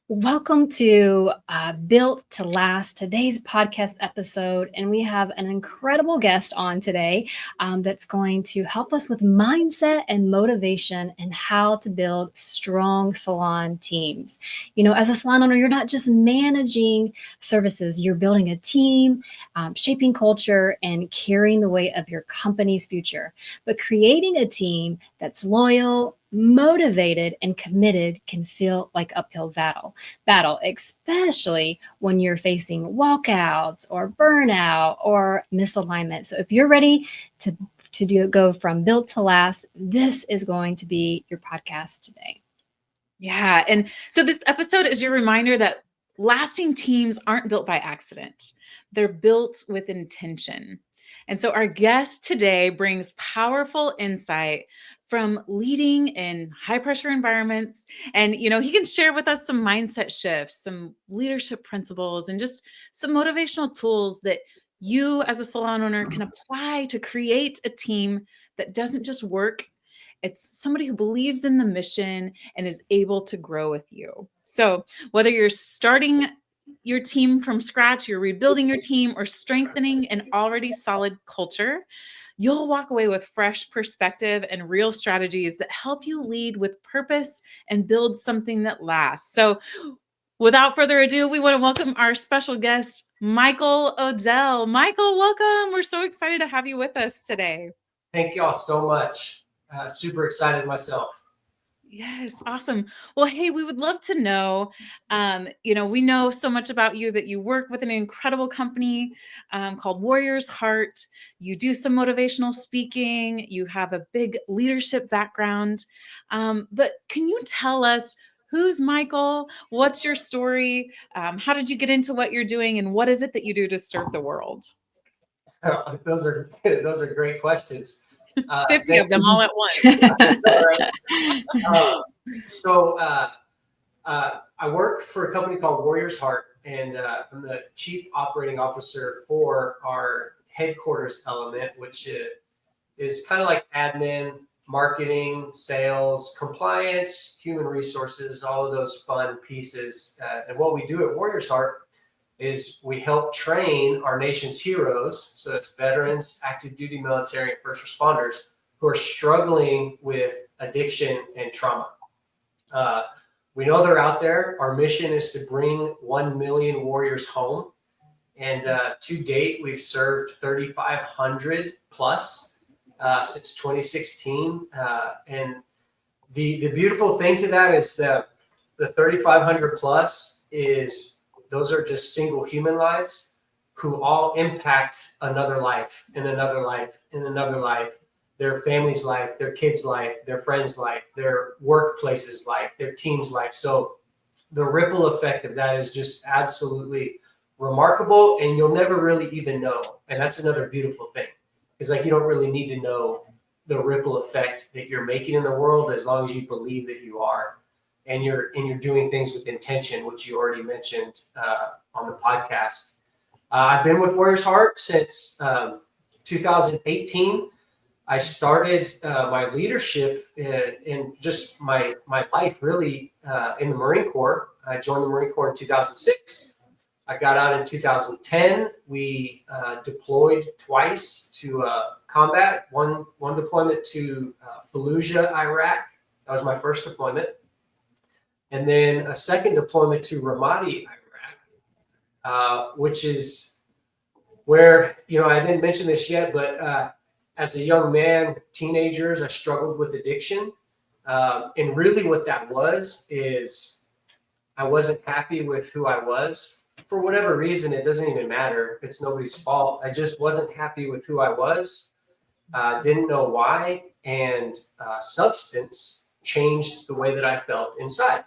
Welcome to Built to Last, today's podcast episode. And we have an incredible guest on today that's going to help us with mindset and motivation and how to build strong salon teams. You know, as a salon owner, you're not just managing services, you're building a team, shaping culture, and carrying the weight of your company's future. But creating a team that's loyal, motivated, and committed can feel like uphill battle, especially when you're facing walkouts or burnout or misalignment. So if you're ready to go from built to last, this is going to be your podcast today. Yeah. And so this episode is your reminder that lasting teams aren't built by accident. They're built with intention. And so our guest today brings powerful insight from leading in high pressure environments. And, he can share with us some mindset shifts, some leadership principles, and just some motivational tools that you as a salon owner can apply to create a team that doesn't just work. It's somebody who believes in the mission and is able to grow with you. So whether you're starting your team from scratch, you're rebuilding your team, or strengthening an already solid culture, you'll walk away with fresh perspective and real strategies that help you lead with purpose and build something that lasts. So without further ado, we want to welcome our special guest, Michael Odell. Michael, welcome. We're so excited to have you with us today. Thank y'all so much. Super excited myself. Yes, awesome. Well, hey, we would love to know, we know so much about you that you work with an incredible company called Warrior's Heart. You do some motivational speaking. You have a big leadership background. But can you tell us who's Michael? What's your story? How did you get into what you're doing? And what is it that you do to serve the world? Those are great questions. 50 of them all at once. I work for a company called Warrior's Heart, and I'm the chief operating officer for our headquarters element, which is kind of like admin, marketing, sales, compliance, human resources, all of those fun pieces. And what we do at Warrior's Heart is we help train our nation's heroes, so that's veterans, active duty military, and first responders who are struggling with addiction and trauma. We know they're out there. Our mission is to bring 1 million warriors home. And to date, we've served 3,500 plus since 2016. And the beautiful thing to that is that the 3,500 plus those are just single human lives who all impact another life and another life and another life, their family's life, their kids' life, their friends' life, their workplace's life, their team's life. So the ripple effect of that is just absolutely remarkable, and you'll never really even know. And that's another beautiful thing. It's like you don't really need to know the ripple effect that you're making in the world as long as you believe that you are. And you're doing things with intention, which you already mentioned on the podcast. I've been with Warrior's Heart since 2018. I started my leadership in just my life really in the Marine Corps. I joined the Marine Corps in 2006. I got out in 2010. We deployed twice to combat. One deployment to Fallujah, Iraq. That was my first deployment. And then a second deployment to Ramadi, Iraq, which is where, I didn't mention this yet, but as a young man, teenagers, I struggled with addiction. And really what that was is I wasn't happy with who I was. For whatever reason, it doesn't even matter. It's nobody's fault. I just wasn't happy with who I was. Didn't know why. And substance changed the way that I felt inside.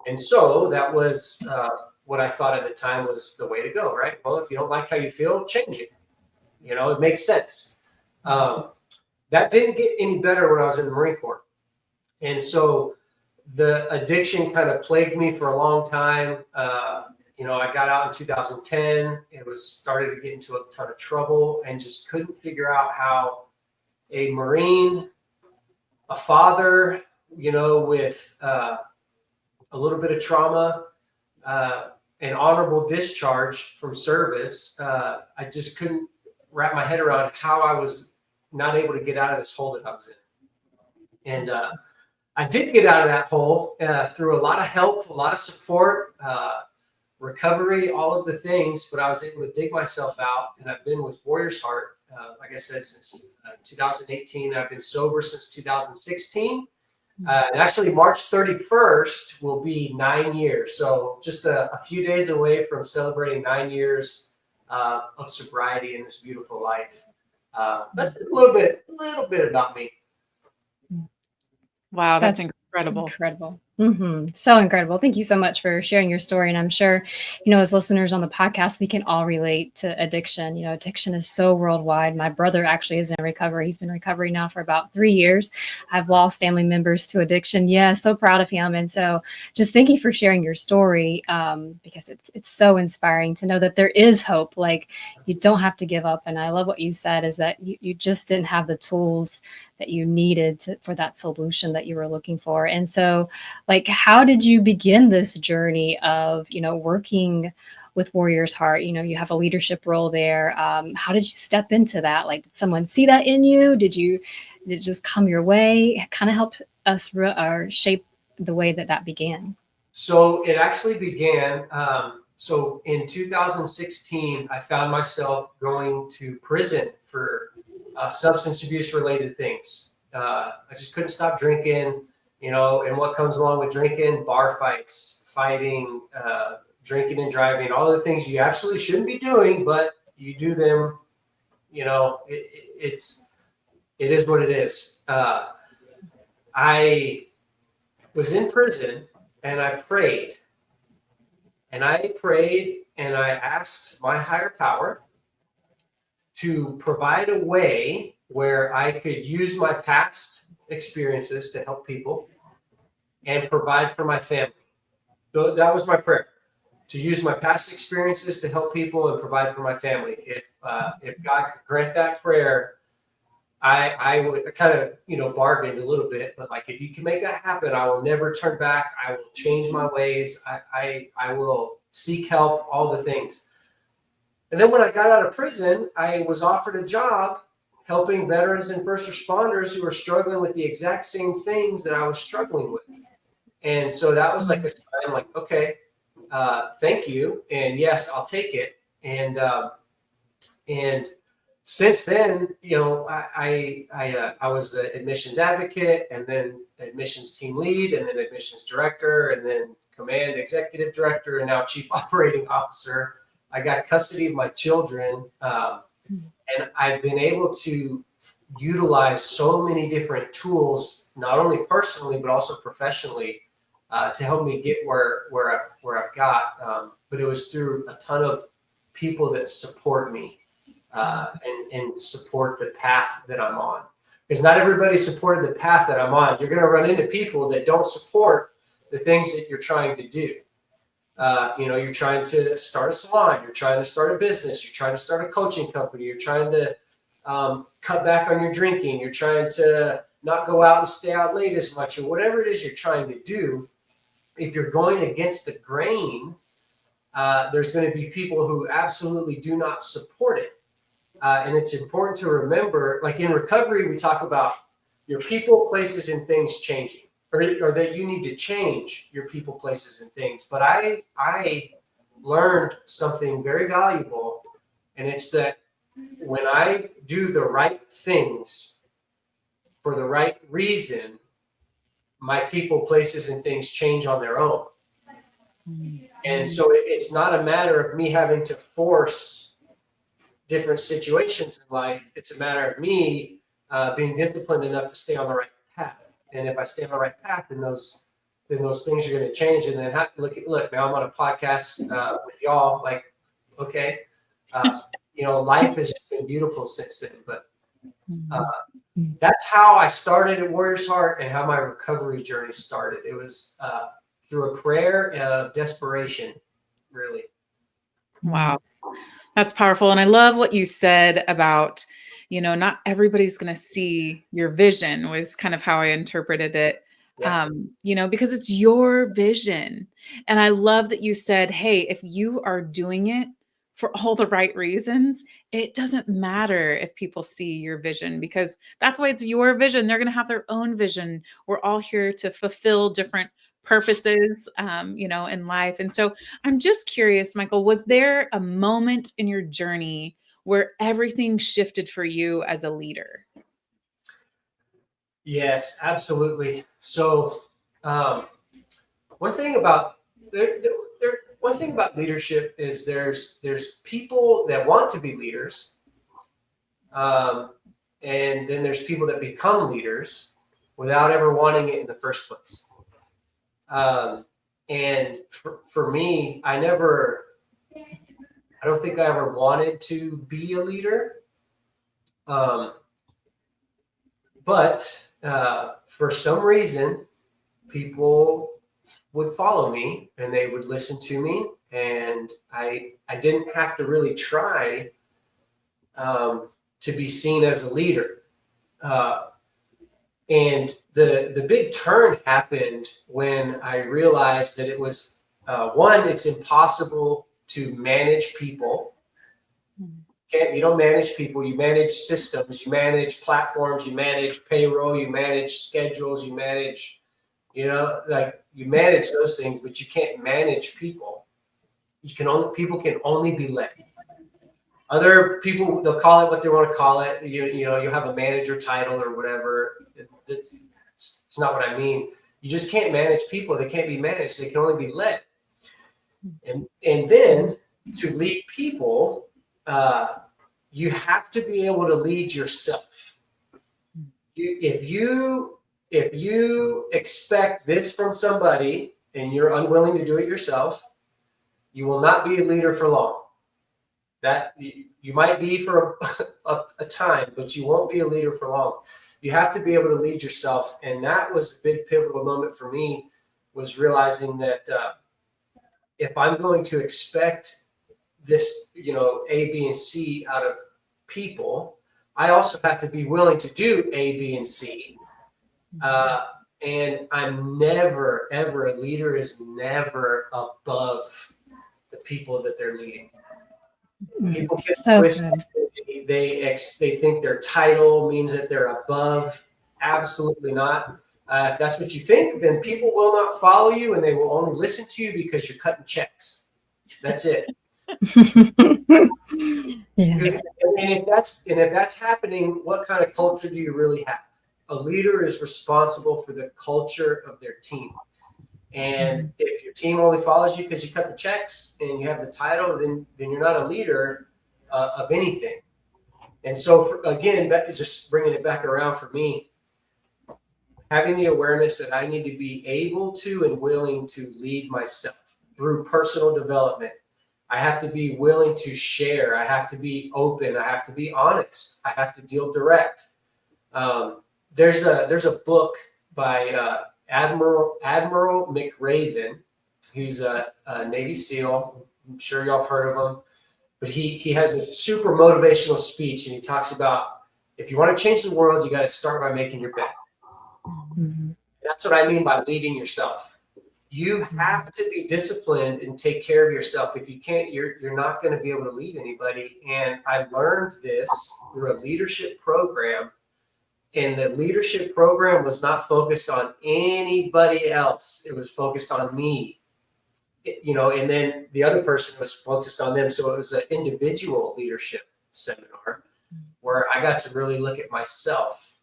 And so that was what I thought at the time was the way to go, right? Well, if you don't like how you feel, change it. It makes sense. That didn't get any better when I was in the Marine Corps. And so the addiction kind of plagued me for a long time. I got out in 2010. It started to get into a ton of trouble and just couldn't figure out how a Marine, a father, with a little bit of trauma an honorable discharge from service, I just couldn't wrap my head around how I was not able to get out of this hole that I was in. And I did get out of that hole through a lot of help, a lot of support, recovery, all of the things, but I was able to dig myself out. And I've been with Warriors Heart, like I said, since 2018. I've been sober since 2016. And actually, March 31st will be 9 years. So just a few days away from celebrating 9 years of sobriety in this beautiful life. That's a little bit about me. Wow, that's incredible. Incredible. So incredible. Thank you so much for sharing your story. And I'm sure, as listeners on the podcast, we can all relate to addiction. Addiction is so worldwide. My brother actually is in recovery. He's been in recovery now for about 3 years. I've lost family members to addiction. Yeah, so proud of him. And so just thank you for sharing your story, because it's so inspiring to know that there is hope. Like, you don't have to give up. And I love what you said is that you just didn't have the tools that you needed for that solution that you were looking for. And so, like, how did you begin this journey of, working with Warriors Heart? You have a leadership role there. How did you step into that? Like, did someone see that in you? Did it just come your way? Kind of help us shape the way that began. So it actually began. So in 2016, I found myself going to prison for substance abuse related things. I just couldn't stop drinking, and what comes along with drinking: bar fights, fighting, drinking and driving, all the things you absolutely shouldn't be doing, but you do them. It is what it is. I was in prison and I prayed and I asked my higher power to provide a way where I could use my past experiences to help people and provide for my family. So that was my prayer, to use my past experiences to help people and provide for my family. If God could grant that prayer, I would kind of, bargained a little bit, but like, if you can make that happen, I will never turn back. I will change my ways. I will seek help, all the things. And then when I got out of prison, I was offered a job helping veterans and first responders who were struggling with the exact same things that I was struggling with. And so that was like a sign, like, okay, thank you. And yes, I'll take it. And since then, I was the admissions advocate, and then admissions team lead, and then admissions director, and then command executive director, and now chief operating officer. I got custody of my children, and I've been able to utilize so many different tools, not only personally but also professionally, to help me get where I've got. But it was through a ton of people that support me and support the path that I'm on. Because not everybody supported the path that I'm on. You're going to run into people that don't support the things that you're trying to do. You're trying to start a salon, you're trying to start a business, you're trying to start a coaching company, you're trying to cut back on your drinking, you're trying to not go out and stay out late as much, or whatever it is you're trying to do. If you're going against the grain, there's going to be people who absolutely do not support it. And it's important to remember, like in recovery, we talk about your people, places, and things changing. Or that you need to change your people, places, and things. But I learned something very valuable, and it's that when I do the right things for the right reason, my people, places, and things change on their own. And so it's not a matter of me having to force different situations in life. It's a matter of me being disciplined enough to stay on the right path. And if I stay on the right path, then those things are going to change. And then look, now I'm on a podcast with y'all. Like, okay, life has just been beautiful since then. But that's how I started at Warriors Heart and how my recovery journey started. It was through a prayer of desperation, really. Wow, that's powerful. And I love what you said about, not everybody's going to see your vision, was kind of how I interpreted it. Yeah. Because it's your vision. And I love that you said, hey, if you are doing it for all the right reasons, it doesn't matter if people see your vision, because that's why it's your vision. They're going to have their own vision. We're all here to fulfill different purposes, in life. And so I'm just curious, Michael, was there a moment in your journey where everything shifted for you as a leader? Yes, absolutely. So, one thing about one thing about leadership is there's people that want to be leaders, um, and then there's people that become leaders without ever wanting it in the first place. And for me, I don't think I ever wanted to be a leader. Um, but for some reason, people would follow me and they would listen to me, and I didn't have to really try to be seen as a leader. And the big turn happened when I realized that it was one, it's impossible to manage people. You don't manage people, you manage systems, you manage platforms, you manage payroll, you manage schedules, you manage, you manage those things, but you can't manage people. People can only be led. Other people, they'll call it what they want to call it. You have a manager title or whatever. It's not what I mean. You just can't manage people. They can't be managed. They can only be led. And then to lead people, you have to be able to lead yourself. If you expect this from somebody and you're unwilling to do it yourself, you will not be a leader for long. That you might be for a time, but you won't be a leader for long. You have to be able to lead yourself. And that was a big pivotal moment for me, was realizing that if I'm going to expect this, A, B, and C out of people, I also have to be willing to do A, B, and C. And I'm never, ever, a leader is never above the people that they're leading. People get twisted. They think their title means that they're above. Absolutely not. If that's what you think, then people will not follow you, and they will only listen to you because you're cutting checks. That's it. Yeah. And if that's happening, what kind of culture do you really have? A leader is responsible for the culture of their team. And if your team only follows you because you cut the checks and you have the title, then you're not a leader of anything. And so, again, just bringing it back around for me, having the awareness that I need to be able to and willing to lead myself through personal development. I have to be willing to share. I have to be open. I have to be honest. I have to deal direct. There's a book by Admiral McRaven, who's a Navy SEAL. I'm sure y'all have heard of him. But he has a super motivational speech, and he talks about, if you want to change the world, you got to start by making your bed. Mm-hmm. That's what I mean by leading yourself. You have to be disciplined and take care of yourself. If you can't, you're not going to be able to lead anybody. And I learned this through a leadership program. And the leadership program was not focused on anybody else. It was focused on me, and then the other person was focused on them. So it was an individual leadership seminar where I got to really look at myself.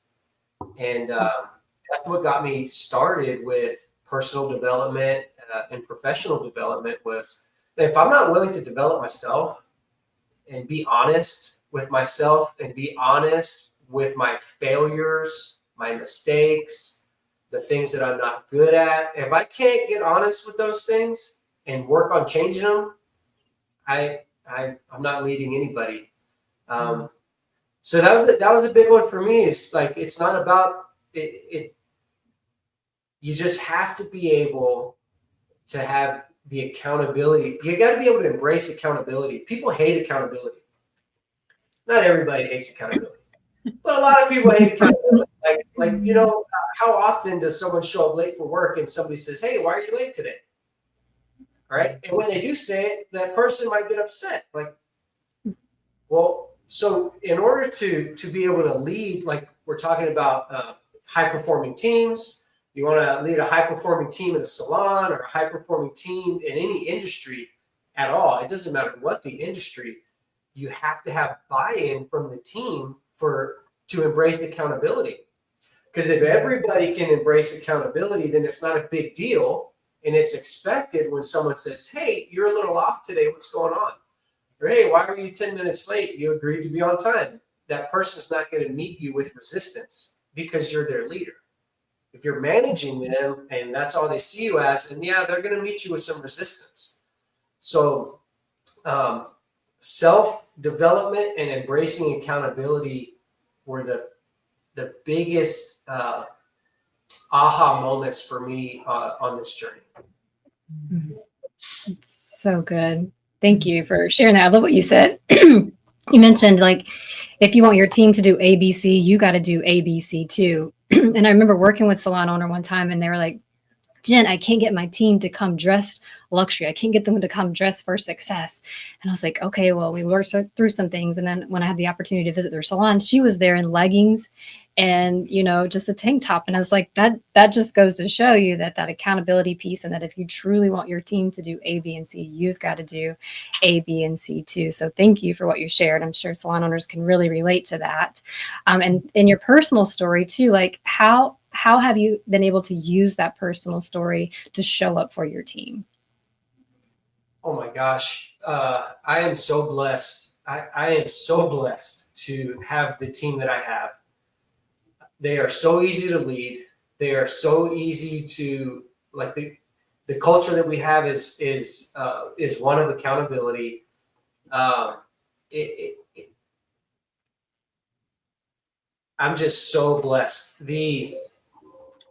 And that's what got me started with personal development and professional development, was that if I'm not willing to develop myself and be honest with myself and be honest with my failures, my mistakes, the things that I'm not good at, if I can't get honest with those things and work on changing them, I'm not leading anybody. So that was a big one for me. It's like, it's not about it. You just have to be able to have the accountability. You got to be able to embrace accountability. People hate accountability. Not everybody hates accountability, but a lot of people hate accountability. how often does someone show up late for work and somebody says, hey, why are you late today? Right? And when they do say it, that person might get upset. Like, well, so in order to be able to lead, like we're talking about high performing teams, you want to lead a high performing team in a salon or a high performing team in any industry at all. It doesn't matter what the industry, you have to have buy-in from the team to embrace accountability. Because if everybody can embrace accountability, then it's not a big deal. And it's expected when someone says, hey, you're a little off today. What's going on? Or, hey, why were you 10 minutes late? You agreed to be on time. That person's not going to meet you with resistance because you're their leader. If you're managing them and that's all they see you as, then yeah, they're going to meet you with some resistance. So self-development and embracing accountability were the biggest aha moments for me on this journey. So good. Thank you for sharing that. I love what you said. You mentioned, like, if you want your team to do ABC, you got to do ABC too. And I remember working with Salon owner one time, and they were like, Jen, I can't get my team to come dressed luxury. I can't get them to come dressed for success. And I was like, okay, well, we worked through some things. And then when I had the opportunity to visit their salon, she was there in leggings and, just a tank top. And I was like, that just goes to show you that accountability piece, and that if you truly want your team to do A, B, and C, you've got to do A, B, and C too. So thank you for what you shared. I'm sure salon owners can really relate to that. And in your personal story too, like how have you been able to use that personal story to show up for your team? Oh my gosh. I am so blessed. I am so blessed to have the team that I have. They are so easy to lead. They are so easy to, like, the culture that we have is one of accountability. I'm just so blessed. The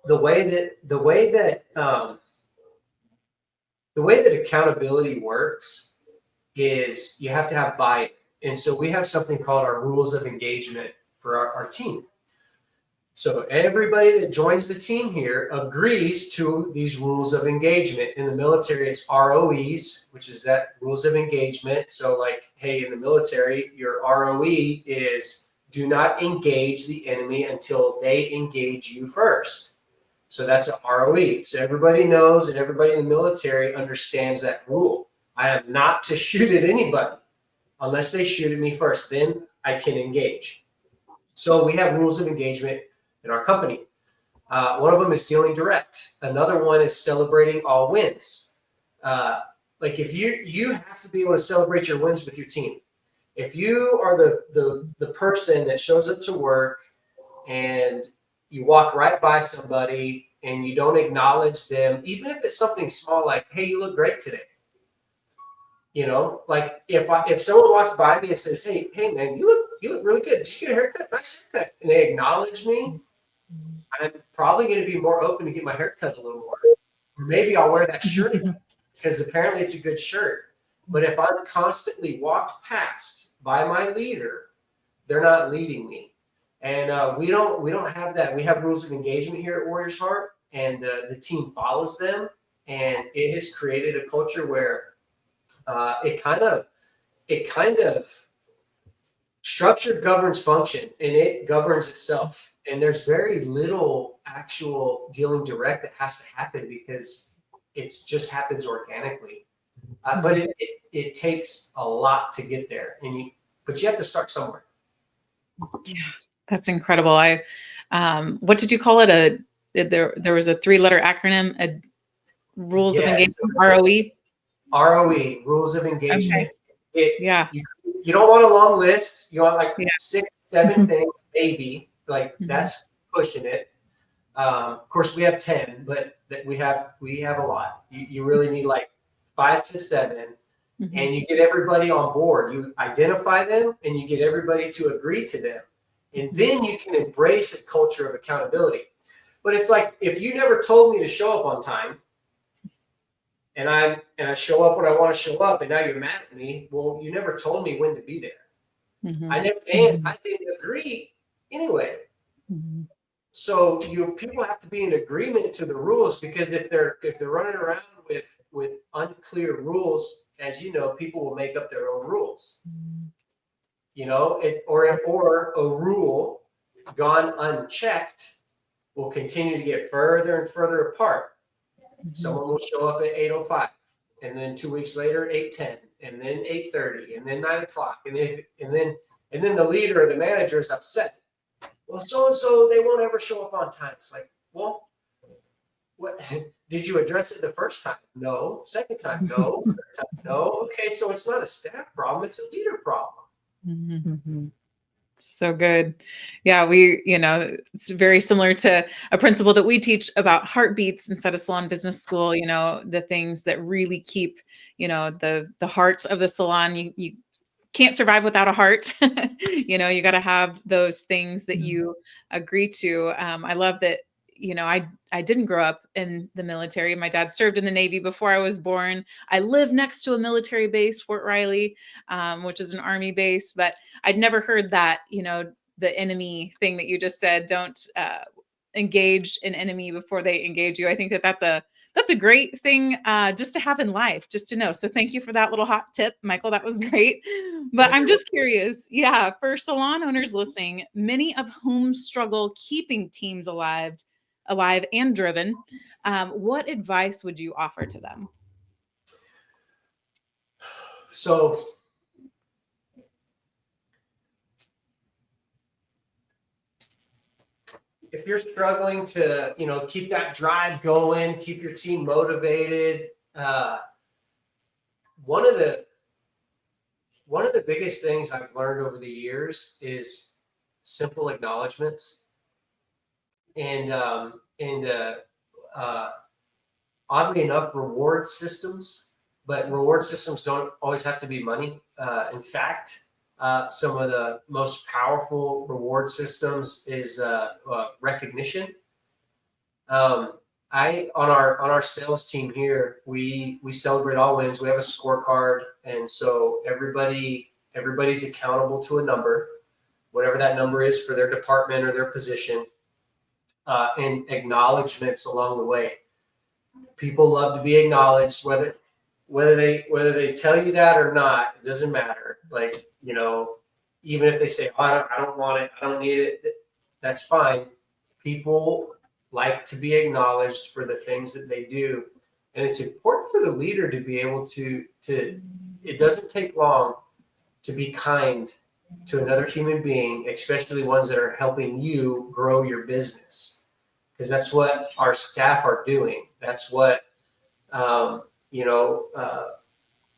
way that accountability works is you have to have buy-in. And so we have something called our rules of engagement for our team. So everybody that joins the team here agrees to these rules of engagement. In the military, it's ROEs, which is that rules of engagement. So like, hey, in the military, your ROE is do not engage the enemy until they engage you first. So that's an ROE. So everybody knows, and everybody in the military understands that rule. I am not to shoot at anybody unless they shoot at me first. Then I can engage. So we have rules of engagement in our company. One of them is dealing direct. Another one is celebrating all wins. Like if you have to be able to celebrate your wins with your team. If you are the person that shows up to work and you walk right by somebody and you don't acknowledge them, even if it's something small like, hey, you look great today. Like if someone walks by me and says, hey man, you look really good. Did you get a haircut? Nice haircut. And they acknowledge me, I'm probably going to be more open to get my haircut a little more. Or maybe I'll wear that shirt again because apparently it's a good shirt. But if I'm constantly walked past by my leader, they're not leading me. And we don't have that. We have rules of engagement here at Warriors Heart, and the team follows them. And it has created a culture where it kind of structure governs function, and it governs itself. And there's very little actual dealing direct that has to happen because it just happens organically. But it takes a lot to get there, but you have to start somewhere. Yeah, that's incredible. What did you call it? There was a 3-letter acronym, rules of engagement, ROE. ROE, rules of engagement. Okay. You don't want a long list. You want like 6, 7 things, maybe. Like that's pushing it. Of course, we have 10, but we have a lot. You really need like 5 to 7, and you get everybody on board. You identify them, and you get everybody to agree to them, and then you can embrace a culture of accountability. But it's like if you never told me to show up on time, and I show up when I want to show up, and now you're mad at me. Well, you never told me when to be there. I didn't agree anyway. So people have to be in agreement to the rules, because if they're running around with unclear rules, as you know, people will make up their own rules. Or a rule gone unchecked will continue to get further and further apart. Someone will show up at 8:05, and then 2 weeks later 8:10, and then 8:30, and then 9 o'clock, and then the leader or the manager is upset. Well, so and so, they won't ever show up on time. It's like, well, what did you address it the first time? No. Second time? No. Third time? No. Okay, so it's not a staff problem; it's a leader problem. Mm-hmm. So good. Yeah, it's very similar to a principle that we teach about heartbeats inside of Salon Business School. The things that really keep, the heart of the salon. You can't survive without a heart. You got to have those things that you agree to. I love that. I didn't grow up in the military. My dad served in the Navy before I was born. I live next to a military base, Fort Riley, which is an Army base, but I'd never heard that, the enemy thing that you just said, don't engage an enemy before they engage you. I think that's a great thing just to have in life, just to know. So thank you for that little hot tip, Michael. That was great. But I'm just curious, for salon owners listening, many of whom struggle keeping teams alive and driven, what advice would you offer to them? So if you're struggling to, keep that drive going, keep your team motivated, one of the biggest things I've learned over the years is simple acknowledgments. And oddly enough, reward systems, but reward systems don't always have to be money. In fact, some of the most powerful reward systems is recognition. On our sales team here, we celebrate all wins. We have a scorecard, and so everybody's accountable to a number, whatever that number is for their department or their position, and acknowledgments along the way. People love to be acknowledged, whether they tell you that or not, it doesn't matter. Like, even if they say, oh, I don't want it, I don't need it, that's fine. People like to be acknowledged for the things that they do. And it's important for the leader to be able to it doesn't take long to be kind to another human being, especially ones that are helping you grow your business. Because that's what our staff are doing. That's what,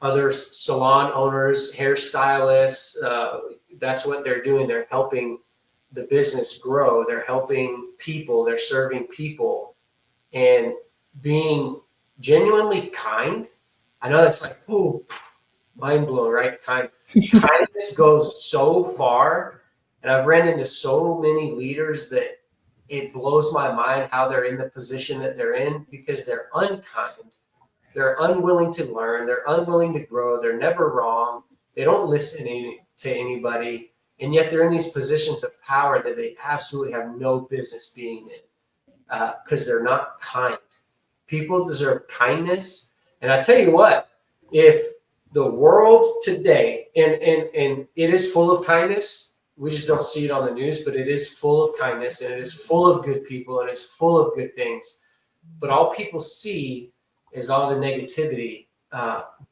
other salon owners, hairstylists, that's what they're doing. They're helping the business grow. They're helping people. They're serving people. And being genuinely kind, I know that's like, oh, mind blowing, right? Kindness goes so far. And I've ran into so many leaders that it blows my mind how they're in the position that they're in, because they're unkind. They're unwilling to learn. They're unwilling to grow. They're never wrong. They don't listen to anybody. And yet they're in these positions of power that they absolutely have no business being in, because they're not kind. People deserve kindness. And I tell you what, if the world today, and it is full of kindness, we just don't see it on the news, but it is full of kindness, and it is full of good people, and it's full of good things. But all people see is all the negativity.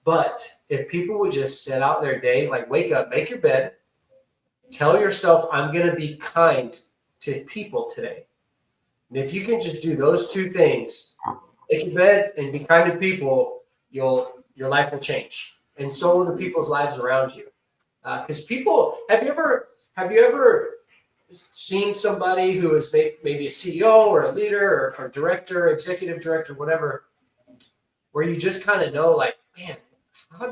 But if people would just set out their day, like wake up, make your bed, tell yourself, I'm going to be kind to people today. And if you can just do those two things, make your bed and be kind to people, your life will change. And so will the people's lives around you. Because people, have you ever seen somebody who is maybe a CEO or a leader or director, executive director, whatever, where you just kind of know, like, man, how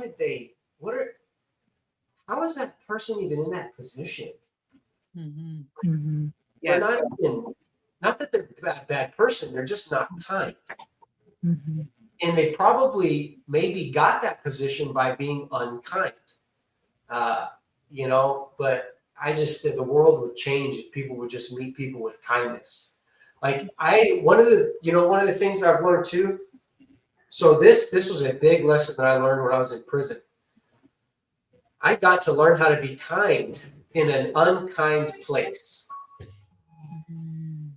is that person even in that position? Mm-hmm. Mm-hmm. They're not that they're a bad person, they're just not kind. Mm-hmm. And they probably maybe got that position by being unkind. But I just think the world would change if people would just meet people with kindness. Like one of the things I've learned too. So this was a big lesson that I learned when I was in prison. I got to learn how to be kind in an unkind place.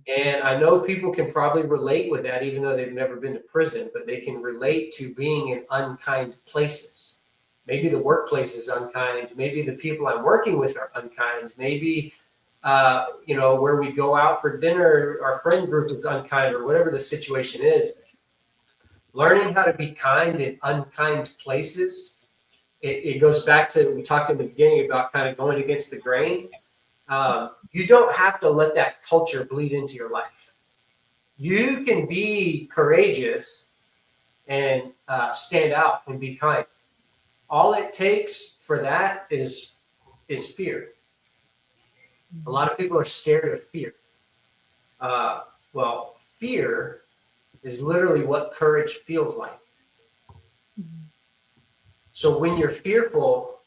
And I know people can probably relate with that, even though they've never been to prison, but they can relate to being in unkind places. Maybe the workplace is unkind. Maybe the people I'm working with are unkind. Maybe, where we go out for dinner, our friend group is unkind, or whatever the situation is. Learning how to be kind in unkind places, it goes back to, we talked in the beginning about kind of going against the grain. You don't have to let that culture bleed into your life. You can be courageous and stand out and be kind. All it takes for that is fear. A lot of people are scared of fear. Well, fear is literally what courage feels like. So when you're fearful,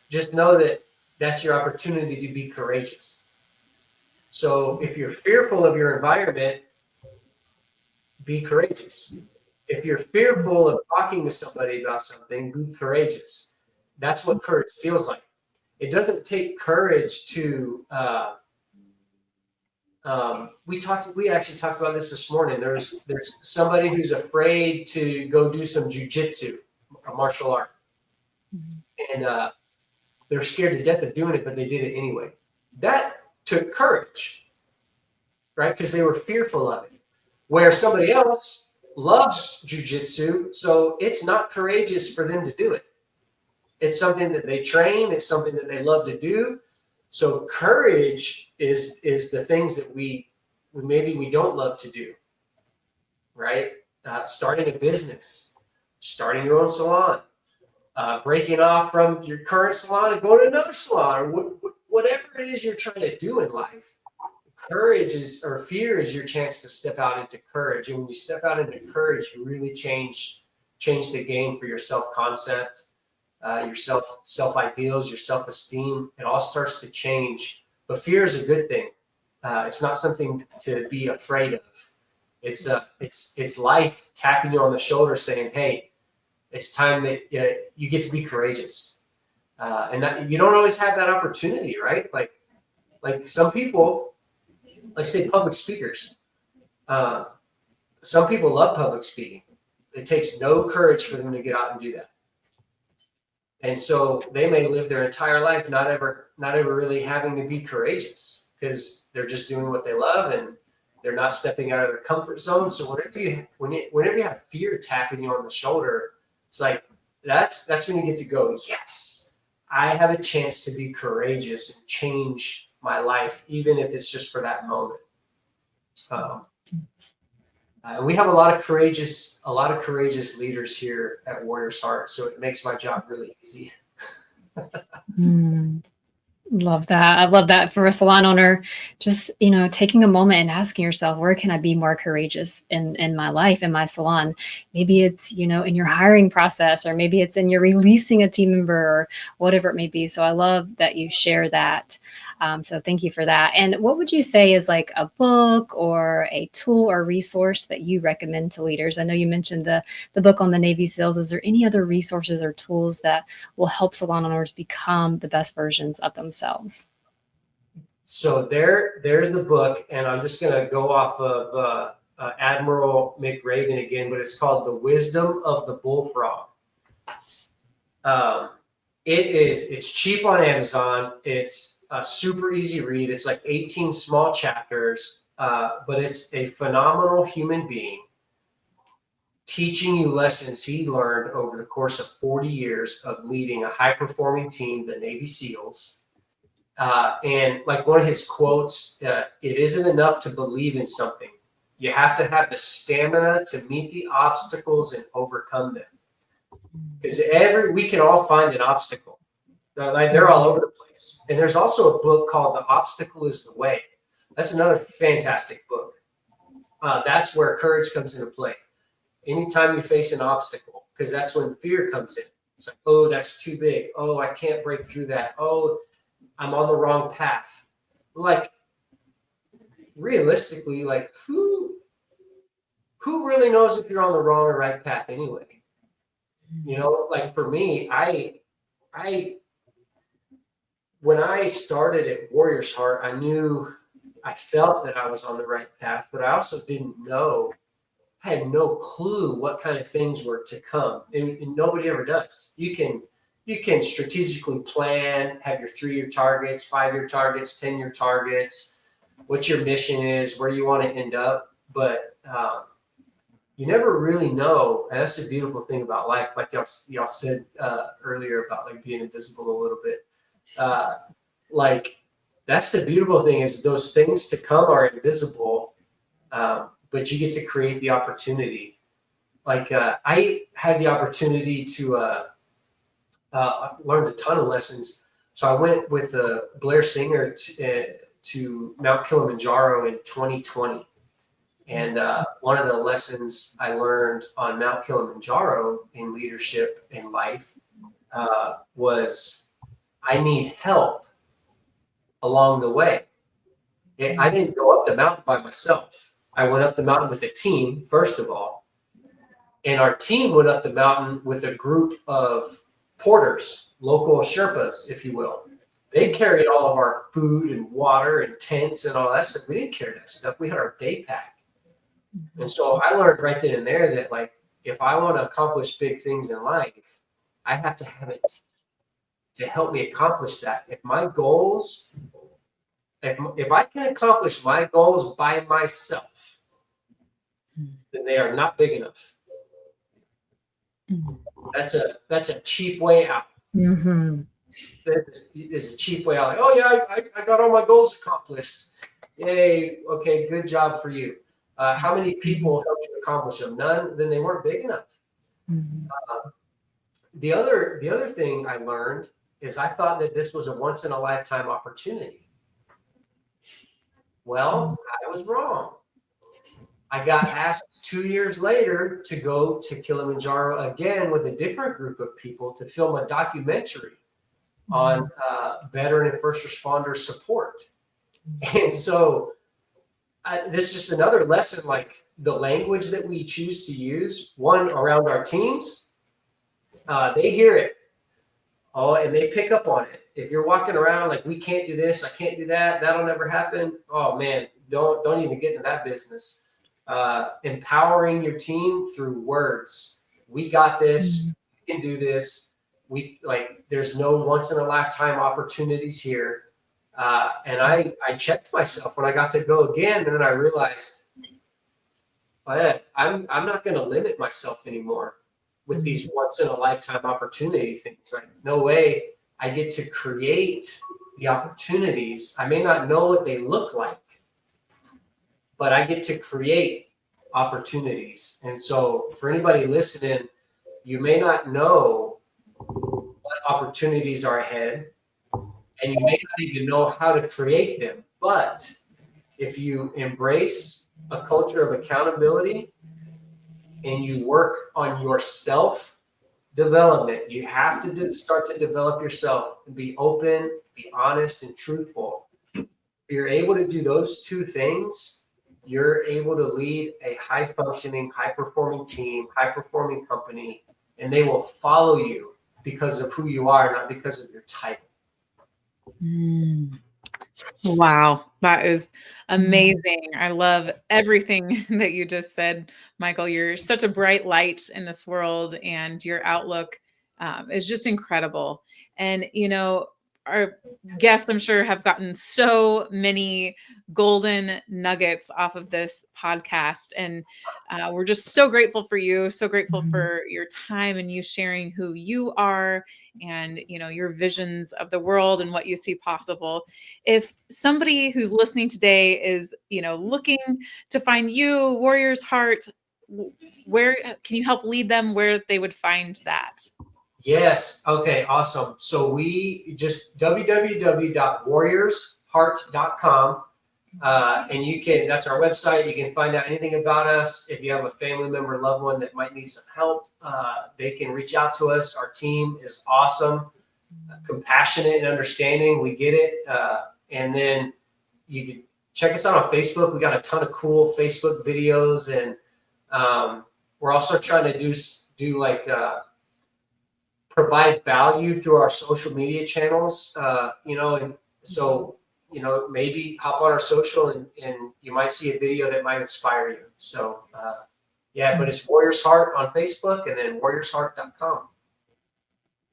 just know that that's your opportunity to be courageous. So if you're fearful of your environment, be courageous. If you're fearful of talking to somebody about something, be courageous. That's what courage feels like. It doesn't take courage to. We actually talked about this morning. There's somebody who's afraid to go do some jujitsu, a martial art, and they're scared to death of doing it, but they did it anyway. That took courage, right? Because they were fearful of it. Where somebody else loves jujitsu, so it's not courageous for them to do it. It's something that they train. It's something that they love to do. So courage is the things that we don't love to do, right? Starting a business, starting your own salon, breaking off from your current salon and going to another salon, or whatever it is you're trying to do in life. Courage or fear is your chance to step out into courage. And when you step out into courage, you really change the game for your self-concept, your self-ideals, your self-esteem. It all starts to change. But fear is a good thing. It's not something to be afraid of. It's life tapping you on the shoulder saying, hey, it's time that you get to be courageous. And that, you don't always have that opportunity, right? Like some people, like say public speakers. Some people love public speaking. It takes no courage for them to get out and do that. And so they may live their entire life not ever really having to be courageous because they're just doing what they love and they're not stepping out of their comfort zone. So whenever you have fear tapping you on the shoulder, it's like that's when you get to go, yes, I have a chance to be courageous and change my life, even if it's just for that moment. We have a lot of courageous leaders here at Warriors Heart, so it makes my job really easy. Love that. I love that for a salon owner, just, taking a moment and asking yourself, where can I be more courageous in my life, in my salon? Maybe it's, in your hiring process, or maybe it's in your releasing a team member or whatever it may be. So I love that you share that. So thank you for that. And what would you say is like a book or a tool or resource that you recommend to leaders? I know you mentioned the book on the Navy SEALs. Is there any other resources or tools that will help salon owners become the best versions of themselves? So there's the book, and I'm just going to go off of Admiral McRaven again, but it's called The Wisdom of the Bullfrog. It's cheap on Amazon. It's a super easy read. It's like 18 small chapters, but it's a phenomenal human being teaching you lessons he learned over the course of 40 years of leading a high-performing team, the Navy SEALs. And like one of his quotes, it isn't enough to believe in something. You have to have the stamina to meet the obstacles and overcome them. Because we can all find an obstacle. They're all over the place. And there's also a book called The Obstacle is the Way. That's another fantastic book. That's where courage comes into play. Anytime you face an obstacle, because that's when fear comes in. It's like, oh, that's too big. Oh, I can't break through that. Oh, I'm on the wrong path. Like, realistically, like who really knows if you're on the wrong or right path anyway? You know, like for me, I when I started at Warrior's Heart, I felt that I was on the right path, but I also didn't know. I had no clue what kind of things were to come, and nobody ever does. You can strategically plan, have your 3-year targets, 5-year targets, 10-year targets, what your mission is, where you want to end up, but you never really know. And that's the beautiful thing about life. Like y'all said earlier about like being invisible a little bit. Like that's the beautiful thing is those things to come are invisible, but you get to create the opportunity. Like I had the opportunity to learn a ton of lessons. So I went with Blair Singer to Mount Kilimanjaro in 2020. And one of the lessons I learned on Mount Kilimanjaro in leadership in life was I need help along the way. I didn't go up the mountain by myself. I went up the mountain with a team, first of all. And our team went up the mountain with a group of porters, local Sherpas, if you will. They carried all of our food and water and tents and all that stuff. We didn't carry that stuff. We had our day pack. And so I learned right then and there that like, if I want to accomplish big things in life, I have to have it to help me accomplish that. If my goals, if I can accomplish my goals by myself, then they are not big enough. That's a cheap way out. Mm-hmm. It's a cheap way out. Like, oh yeah, I got all my goals accomplished. Yay. Okay, good job for you. How many people helped you accomplish them? None. Then they weren't big enough. Mm-hmm. The other thing I learned is I thought that this was a once in a lifetime opportunity. Well, I was wrong. I got asked 2 years later to go to Kilimanjaro again with a different group of people to film a documentary on veteran and first responder support. And so this is just another lesson, like the language that we choose to use, one around our teams, they hear it. Oh, and they pick up on it. If you're walking around like, we can't do this, I can't do that, that'll never happen. Oh man, don't even get into that business. Empowering your team through words. We got this. We can do this. There's no once in a lifetime opportunities here. And I checked myself when I got to go again, and then I realized, I'm not going to limit myself anymore with these once in a lifetime opportunity things. Like, no way. I get to create the opportunities. I may not know what they look like, but I get to create opportunities. And so for anybody listening, you may not know what opportunities are ahead, and you may not even know how to create them. But if you embrace a culture of accountability and you work on your self-development, you have to start to develop yourself and be open, be honest, and truthful. If you're able to do those two things, you're able to lead a high-functioning, high-performing team, high-performing company, and they will follow you because of who you are, not because of your title. Wow, that is amazing. I love everything that you just said, Michael. You're such a bright light in this world, and your outlook is just incredible. And, you know, our guests, I'm sure, have gotten so many golden nuggets off of this podcast. And we're just so grateful for you, so grateful for your time and you sharing who you are and, you know, your visions of the world and what you see possible. If somebody who's listening today is, you know, looking to find you, Warrior's Heart, where can you help lead them where they would find that? Yes. Okay. Awesome. So we just www.warriorsheart.com. And that's our website. You can find out anything about us. If you have a family member, loved one that might need some help, they can reach out to us. Our team is awesome, compassionate and understanding. We get it. And then you can check us out on Facebook. We got a ton of cool Facebook videos, and we're also trying to do like provide value through our social media channels. And so maybe hop on our social and you might see a video that might inspire you. So but it's Warriors Heart on Facebook and then warriorsheart.com.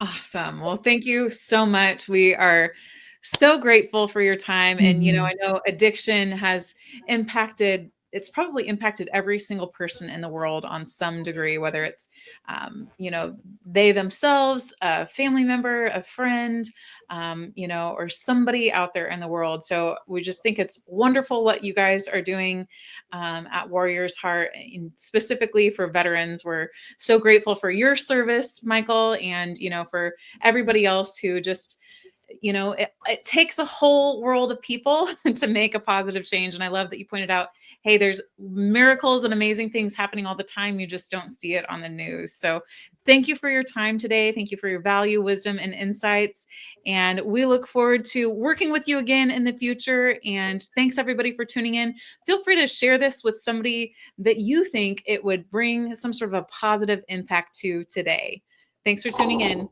Awesome. Well, thank you so much. We are so grateful for your time. And, I know addiction has it's probably impacted every single person in the world on some degree, whether it's, they themselves, a family member, a friend, or somebody out there in the world. So we just think it's wonderful what you guys are doing at Warriors Heart, and specifically for veterans. We're so grateful for your service, Michael, and, for everybody else who just, it takes a whole world of people to make a positive change. And I love that you pointed out, hey, there's miracles and amazing things happening all the time. You just don't see it on the news. So thank you for your time today. Thank you for your value, wisdom, and insights. And we look forward to working with you again in the future. And thanks everybody for tuning in. Feel free to share this with somebody that you think it would bring some sort of a positive impact to today. Thanks for tuning in.